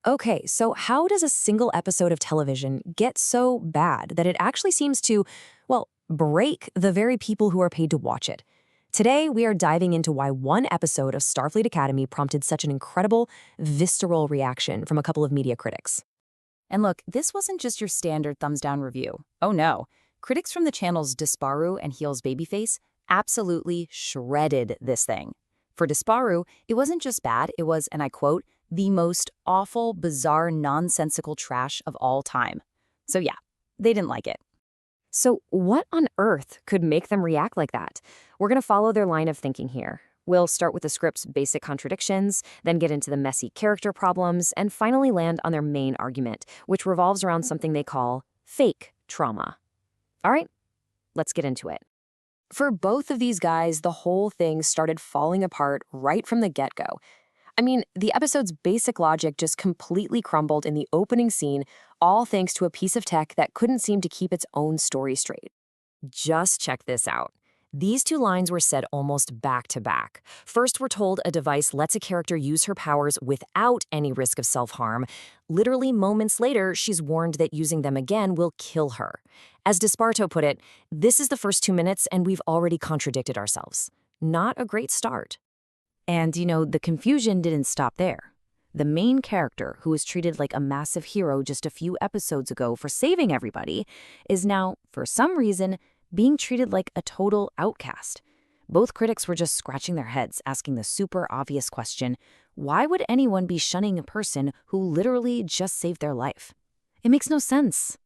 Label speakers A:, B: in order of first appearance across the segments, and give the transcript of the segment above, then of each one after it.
A: Okay, so how does a single episode of television get so bad that it actually seems to, well, break the very people who are paid to watch it? Today, we are diving into why one episode of Starfleet Academy prompted such an incredible, visceral reaction from a couple of media critics.
B: And look, this wasn't just your standard thumbs down review. Oh no. Critics from the channels Disparu and Heels Babyface absolutely shredded this thing. For Disparu, it wasn't just bad, it was, and I quote, the most awful, bizarre, nonsensical trash of all time. So yeah, they didn't like it.
A: So, what on earth could make them react like that? We're going to follow their line of thinking here. We'll start with the script's basic contradictions, then get into the messy character problems, and finally land on their main argument, which revolves around something they call fake trauma. All right, let's get into it. For both of these guys, the whole thing started falling apart right from the get-go. I mean, the episode's basic logic just completely crumbled in the opening scene, all thanks to a piece of tech that couldn't seem to keep its own story straight. Just check this out. These two lines were said almost back to back. First, we're told a device lets a character use her powers without any risk of self-harm. Literally moments later, she's warned that using them again will kill her. As Desparto put it, this is the first 2 minutes and we've already contradicted ourselves. Not a great start.
B: And, the confusion didn't stop there. The main character, who was treated like a massive hero just a few episodes ago for saving everybody, is now, for some reason, being treated like a total outcast. Both critics were just scratching their heads, asking the super obvious question, why would anyone be shunning a person who literally just saved their life? It makes no sense.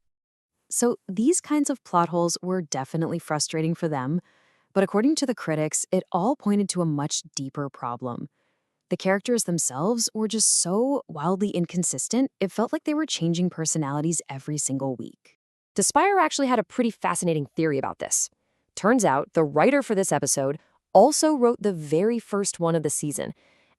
A: So these kinds of plot holes were definitely frustrating for them, but according to the critics, it all pointed to a much deeper problem. The characters themselves were just so wildly inconsistent, it felt like they were changing personalities every single week. Despire actually had a pretty fascinating theory about this. Turns out, the writer for this episode also wrote the very first one of the season,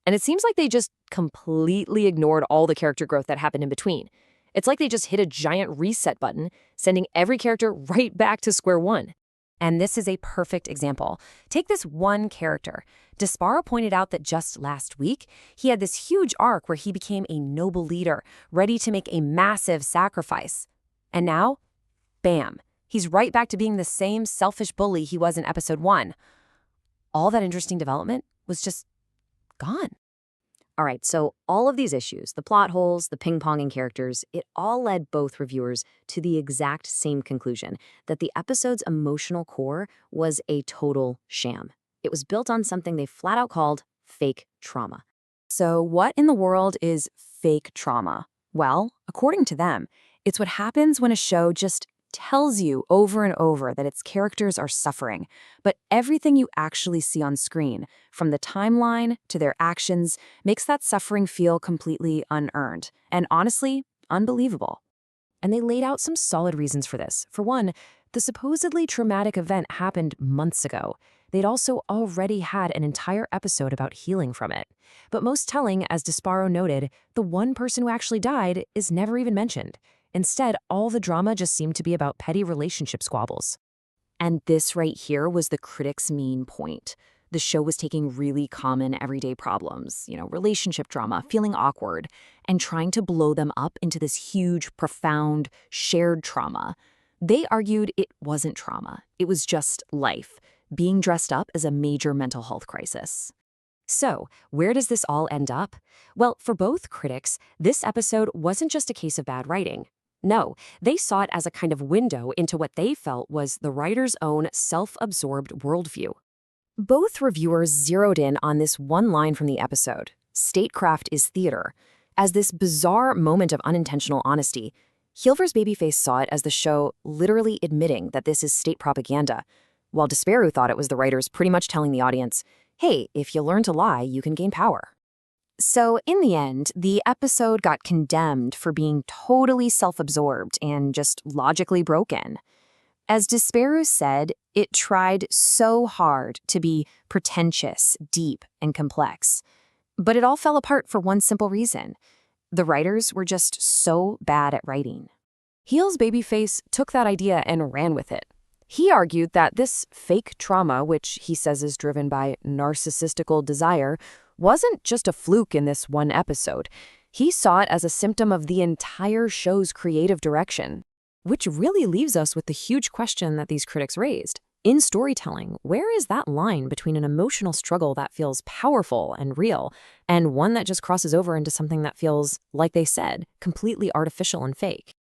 A: and it seems like they just completely ignored all the character growth that happened in between. It's like they just hit a giant reset button, sending every character right back to square one. And this is a perfect example. Take this one character. Despara pointed out that just last week, he had this huge arc where he became a noble leader, ready to make a massive sacrifice. And now, bam, he's right back to being the same selfish bully he was in episode 1. All that interesting development was just gone. All right, so all of these issues, the plot holes, the ping-ponging characters, it all led both reviewers to the exact same conclusion, that the episode's emotional core was a total sham. It was built on something they flat out called fake trauma. So what in the world is fake trauma? Well, according to them, it's what happens when a show just tells you over and over that its characters are suffering, but everything you actually see on screen, from the timeline to their actions, makes that suffering feel completely unearned and honestly unbelievable. And they laid out some solid reasons for this. For one, the supposedly traumatic event happened months ago. They'd also already had an entire episode about healing from it. But most telling, as Desparo noted, the one person who actually died is never even mentioned. Instead, all the drama just seemed to be about petty relationship squabbles. And this right here was the critics' main point. The show was taking really common everyday problems, relationship drama, feeling awkward, and trying to blow them up into this huge, profound, shared trauma. They argued it wasn't trauma. It was just life, being dressed up as a major mental health crisis. So, where does this all end up? Well, for both critics, this episode wasn't just a case of bad writing. No, they saw it as a kind of window into what they felt was the writer's own self-absorbed worldview. Both reviewers zeroed in on this one line from the episode, "Statecraft is theater," as this bizarre moment of unintentional honesty. Hilver's Babyface saw it as the show literally admitting that this is state propaganda, while Desparu thought it was the writers pretty much telling the audience, hey, if you learn to lie, you can gain power. So in the end, the episode got condemned for being totally self-absorbed and just logically broken. As Desparu said, it tried so hard to be pretentious, deep, and complex. But it all fell apart for one simple reason. The writers were just so bad at writing. Heel's Babyface took that idea and ran with it. He argued that this fake trauma, which he says is driven by narcissistical desire, wasn't just a fluke in this one episode.
B: He saw it as a symptom of the entire show's creative direction.
A: Which really leaves us with the huge question that these critics raised. In storytelling, where is that line between an emotional struggle that feels powerful and real and one that just crosses over into something that feels, like they said, completely artificial and fake?